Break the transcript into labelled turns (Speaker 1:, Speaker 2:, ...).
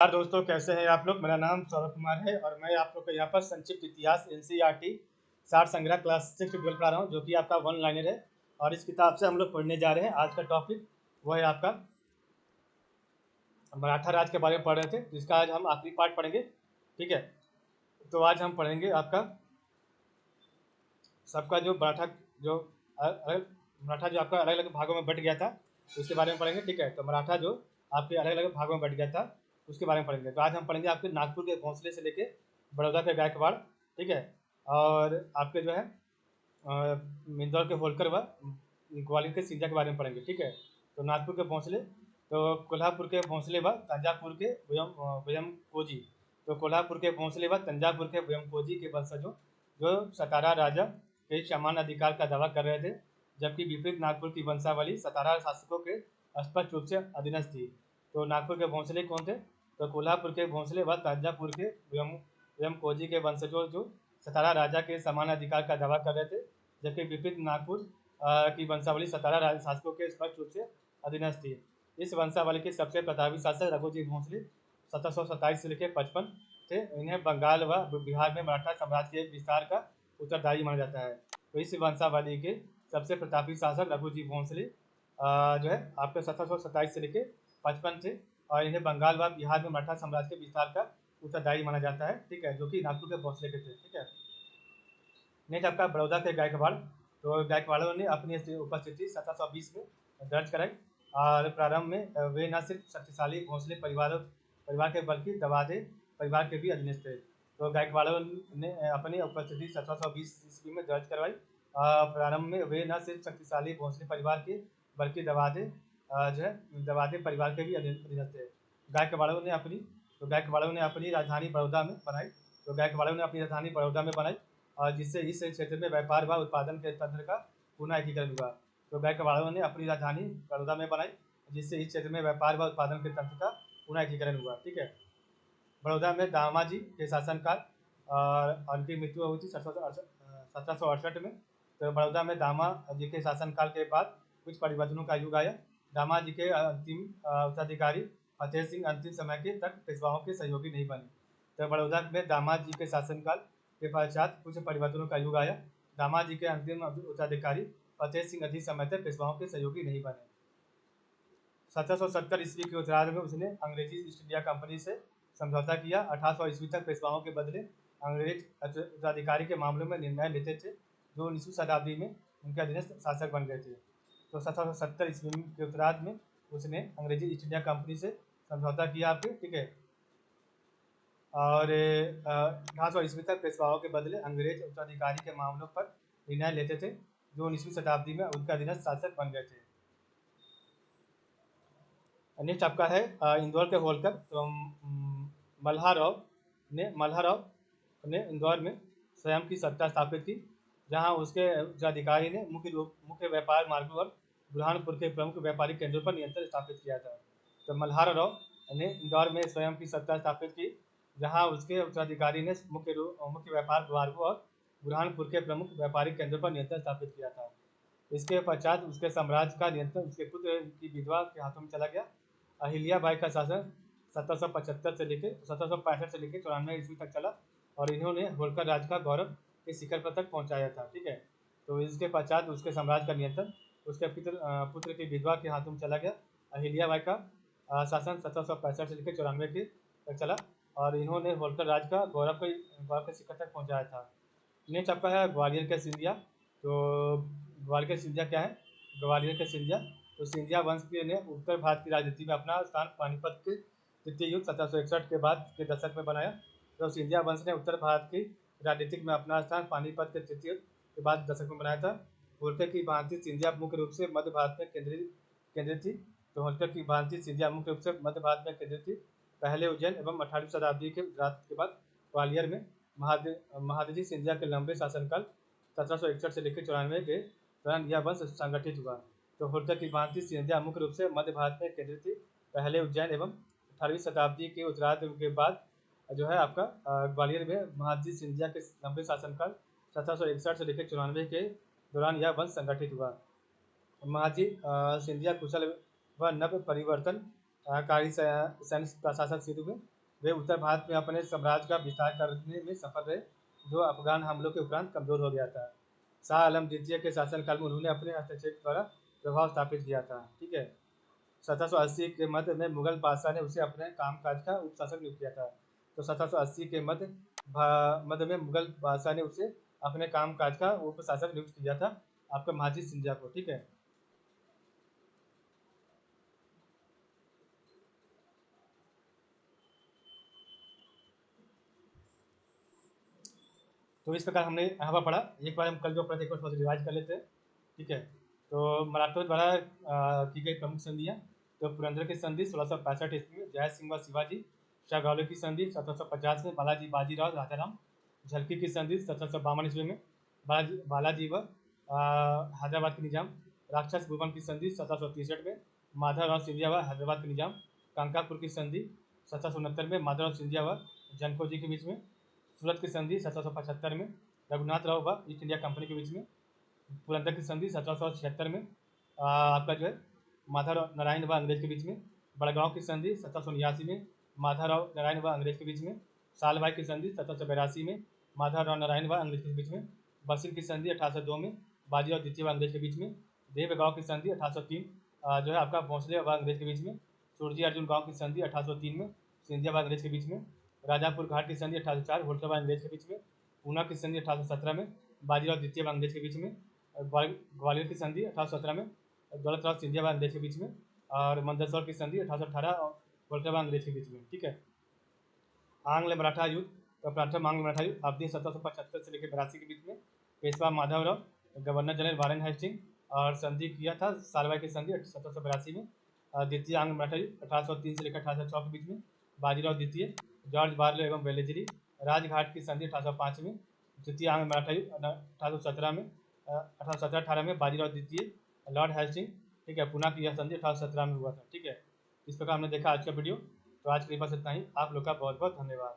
Speaker 1: यार दोस्तों, कैसे हैं आप लोग। मेरा नाम सौरभ कुमार है और मैं आप लोग को यहाँ पर संक्षिप्त इतिहास एनसीईआरटी सार संग्रह क्लास 6 12 पढ़ा रहा हूँ, जो कि आपका वन लाइनर है। और इस किताब से हम लोग पढ़ने जा रहे हैं। आज का टॉपिक वो है आपका मराठा राज के बारे में पढ़ रहे थे, जिसका आज हम आखिरी पार्ट पढ़ेंगे। ठीक है, तो आज हम पढ़ेंगे आपका सबका जो मराठा जो मराठा जो आपका अलग अलग भागों में बट गया था, उसके बारे में पढ़ेंगे। ठीक है, तो मराठा जो आपके अलग अलग भागों में बट गया था, उसके बारे में पढ़ेंगे। तो आज हम पढ़ेंगे आपके नागपुर के भोंसले से लेके बड़ौदा के गायकवाड़। ठीक है, और आपके जो है इंदौर के होलकर व ग्वालियर के सिंधिया के बारे में पढ़ेंगे। ठीक है, तो नागपुर के भोंसले, तो कोल्हापुर के भोंसले व तंजापुर के व्यम कोजी। तो कोल्हापुर के भोंसले व तंजापुर के व्यम कोजी के वंशजों जो सतारा राजा के समान अधिकार का दावा कर रहे थे, जबकि विपरीत नागपुर की वंशावली सतारा शासकों के स्पष्ट रूप से अधीनस्थ थी। तो नागपुर के भोंसले कौन थे? तो कोल्हापुर के भोंसले व तंजापुर के व्यम कोजी के वंशजों जो सतारा राजा के समान अधिकार का दावा कर रहे थे, जबकि विपरीत नागपुर की वंशावली सतारा शासकों के स्पष्ट रूप से अधीनस्थ थी। इस वंशावली के सबसे प्रतापी शासक रघुजी भोंसले 1727 से लेकर 55 थे। इन्हें बंगाल व बिहार में मराठा साम्राज्य के विस्तार का उत्तरदायी माना जाता है। तो इस वंशावली के सबसे प्रतापी शासक रघुजी भोंसले जो है आपके 1727 से लेकर 55 थे, और इन्हें बंगाल व बिहार में मराठा साम्राज्य के विस्तार का उत्तरदायी माना जाता है। ठीक है, जो कि नागपुर के भोंसले के थे। ठीक है, नेक्स्ट आपका बड़ौदा के गायकवाड़। तो गायकवाड़ों ने अपनी उपस्थिति 1720 में दर्ज कराई, और प्रारंभ में वे न सिर्फ शक्तिशाली भोंसले परिवार के बल्कि दवादे परिवार के भी अधीनस्थ थे। तो गायकवाड़ों ने अपनी उपस्थिति 1720 ईस्वी में दर्ज करवाई। प्रारंभ में वे न सिर्फ शक्तिशाली भोंसले परिवार के बल्कि जो है दवादे परिवार के भी अधीनस्थ थे। गायकवाड़ों ने अपनी राजधानी बड़ौदा में बनाई। तो गायकवाड़ों ने अपनी राजधानी बड़ौदा में बनाई, और जिससे इस क्षेत्र में व्यापार व उत्पादन के तंत्र का पुनः एकीकरण हुआ। तो गायकवाड़ों ने अपनी राजधानी बड़ौदा में बनाई, जिससे इस क्षेत्र में व्यापार व उत्पादन के तंत्र का पुनः एकीकरण हुआ। ठीक है, बड़ौदा में दामाजी के शासनकाल और उनकी मृत्यु हुई थी 1768 में। तो बड़ौदा में दामा जी के शासनकाल के बाद कुछ परिवर्तनों का युग आया। दामा जी के अंतिम उत्तराधिकारी फतेह सिंह अंतिम समय के तक पेशवाओं के सहयोगी नहीं बने। तो बड़ौदा में दामाद जी के शासनकाल के पश्चात कुछ परिवर्तनों का युग आया। दामाद जी के अंतिम उत्तराधिकारी फतेह सिंह अधिक समय तक पेशवाओं के सहयोगी नहीं बने। 1770 ईस्वी के उत्तरार्ध में उसने अंग्रेजी ईस्ट इंडिया कंपनी से समझौता किया। 1800 ईस्वी तक पेशवाओं के बदले अंग्रेज उत्तराधिकारी के मामलों में निर्णय लेते थे, जो 19वीं शताब्दी में उनके अधीनस्थ शासक बन गए थे। तो 1770 ईस्वी के उत्तरार्ध में उसने अंग्रेजी ईस्ट इंडिया कंपनी से समझौता किया आपके। ठीक है, और 1800 ईस्वी तक पेशवाओं के बदले अंग्रेज उत्तराधिकारी के मामलों पर निर्णय लेते थे, जो 19वीं शताब्दी में उनका अधीनस्थ शासक बन गए थे। नेक्स्ट आपका है इंदौर के होलकर। तो मल्हाराव ने इंदौर में स्वयं की सत्ता स्थापित की, जहां उसके उत्तराधिकारी ने मुख्य व्यापार मार्गों और बुरहानपुर के प्रमुख व्यापारिक केंद्रों पर नियंत्रण स्थापित किया था। तो मल्हाराव ने इंदौर में स्वयं की सत्ता स्थापित की, जहां उसके उत्तराधिकारी ने मुख्य व्यापार मार्गों और बुरहानपुर के प्रमुख व्यापारिक केंद्रों पर नियंत्रण स्थापित किया था। इसके पश्चात उसके साम्राज्य का नियंत्रण उसके पुत्र की विधवा के हाथों में चला गया। अहिल्या बाई का शासन 1765 से लेकर 94 ईस्वी तक चला, और इन्होंने होलकर राज का गौरव के शिखर पर तक पहुंचाया था। ठीक है, तो इसके पश्चात उसके साम्राज्य का नियंत्रण उसके पुत्र की विधवा के हाथों में चला गया। अहिल्या बाई का शासन 1765 से लेकर 94 के तक चला, और इन्होंने होलकर राज का गौरव के शिखर तक पहुँचाया था। नेक्स्ट आपका है ग्वालियर के सिंधिया। तो ग्वालियर के सिंधिया क्या है? ग्वालियर के सिंधिया, तो सिंधिया वंश के ने उत्तर भारत की राजनीति में अपना स्थान पानीपत के तृतीय युद्ध 1761 के बाद के दशक में बनाया। तो सिंधिया वंश ने उत्तर भारत की राजनीति में अपना स्थान पानीपत के तृतीय युद्ध के बाद दशक में बनाया था। होलकर की भांति सिंधिया मुख्य रूप से मध्य भारत में केंद्रित थी। तो होलकर की भांति सिंधिया मुख्य रूप से मध्य भारत में केंद्रित थी। पहले उज्जैन एवं 18वीं शताब्दी के गुजरात के बाद ग्वालियर में महादजी सिंधिया के लंबे शासनकाल 1761 से लेकर 94 के दौरान यह वंश संगठित हुआ। तो होलकर की भांति सिंधिया मुख्य रूप से मध्य भारत में केंद्रित थी। पहले उज्जैन एवं 18वीं शताब्दी के उत्तरार्ध के बाद जो है आपका ग्वालियर में महादजी सिंधिया के लंबे शासनकाल 1761 से लेकर 94 के दौरान यह वंश संगठित हुआ। महादजी सिंधिया कुशल व नव परिवर्तन कारी सैन्य प्रशासक सिद्धू हुए। वे उत्तर भारत में अपने साम्राज्य का विस्तार करने में सफल रहे, जो अफगान हमलों के उपरांत कमजोर हो गया था। शाह आलम द्वितीय के शासनकाल में उन्होंने अपने हस्तक्षेप द्वारा प्रभाव स्थापित किया था। ठीक है। 1780 के मध्य में मुगल बादशाह ने उसे अपने कामकाज का उपशासक नियुक्त किया था। तो 1780 के मध्य में मुगल बादशाह ने उसे अपने कामकाज का उपशासक नियुक्त किया था, आपका महाजी सिंधिया को। ठीक है। तो इस प्रकार हमने यहाँ पर पढ़ा। एक बार हम कल जो पढ़े थे एक बार थोड़ा सा रिवाइज कर लेते हैं। ठीक है। तो मराठों द्वारा की गई प्रमुख संधियाँ, तो पुरंदर की संधि 1665 ईस्वी में, जय सिंह व शिवाजी। शाहगौली की संधि 1750 में, बालाजी बाजीराव राजाराम। झलकी की संधि 1752 ईस्वी में, बालाजी व हैदराबाद के निजाम। राक्षस भुवन की संधि 1763 में, माधवराव सिंधिया व हैदराबाद के निजाम। कांकापुर की संधि 1769 में, माधवराव सिंधिया व जनको जी के बीच में। सूरत की संधि 1775 में, रघुनाथ राव व ईस्ट इंडिया कंपनी के बीच में। पुरंदर की संधि 1776 में, आपका जो है माधवराव नारायण व अंग्रेज के बीच में। बड़गांव की संधि 1789 में, माधवराव नारायण व अंग्रेज के बीच में। सालभाई की संधि 1782 में, माधवराव नारायण व अंग्रेज के बीच में। बसिर की संधि 1802 में, बाजीराव द्वितीय व अंग्रेज के बीच में। देवगांव की संधि 1803 जो है आपका भोसले व अंग्रेज के बीच में। सुरजी अर्जुन गांव की संधि 1803 में, सिंधिया व अंग्रेज के बीच में। राजापुर घाट की संधि 1804 होलकर व अंग्रेज के बीच में। ऊना की संधि 1817 में, बाजीराव द्वितीय व अंग्रेज के बीच में। ग्वालियर की संधि 1817 में, दौलत राव सिंधिया व अंग्रेज के बीच में। और मंदसौर की संधि 1818 और होलकर व अंग्रेज के बीच में। ठीक है। आंग्ल मराठा युद्ध, तो प्रथम आंग्ल मराठा युद्ध अवधि 1775 से लेकर 82 के बीच में। Peshwa Madhavrao, governor general Warren Hastings और संधि किया था सालभाई की संधि 1782 में। द्वितीय आंग्ल मराठा युद्ध 1803 से लेकर 1806 के बीच में, बाजीराव द्वितीय, जॉर्ज बार्लो एवं वेलेजरी। राजघाट की संधि 1805 में। द्वितीय आंग्ल मराठा युद्ध 1817 में, 1817-18 में बाजीराव द्वितीय, लॉर्ड हेस्टिंग। ठीक है। पुणे की यह संधि 1817 में हुआ था। ठीक है। इस प्रकार हमने देखा आज का वीडियो। तो आज के लिए बस इतना ही। आप लोग का बहुत बहुत धन्यवाद।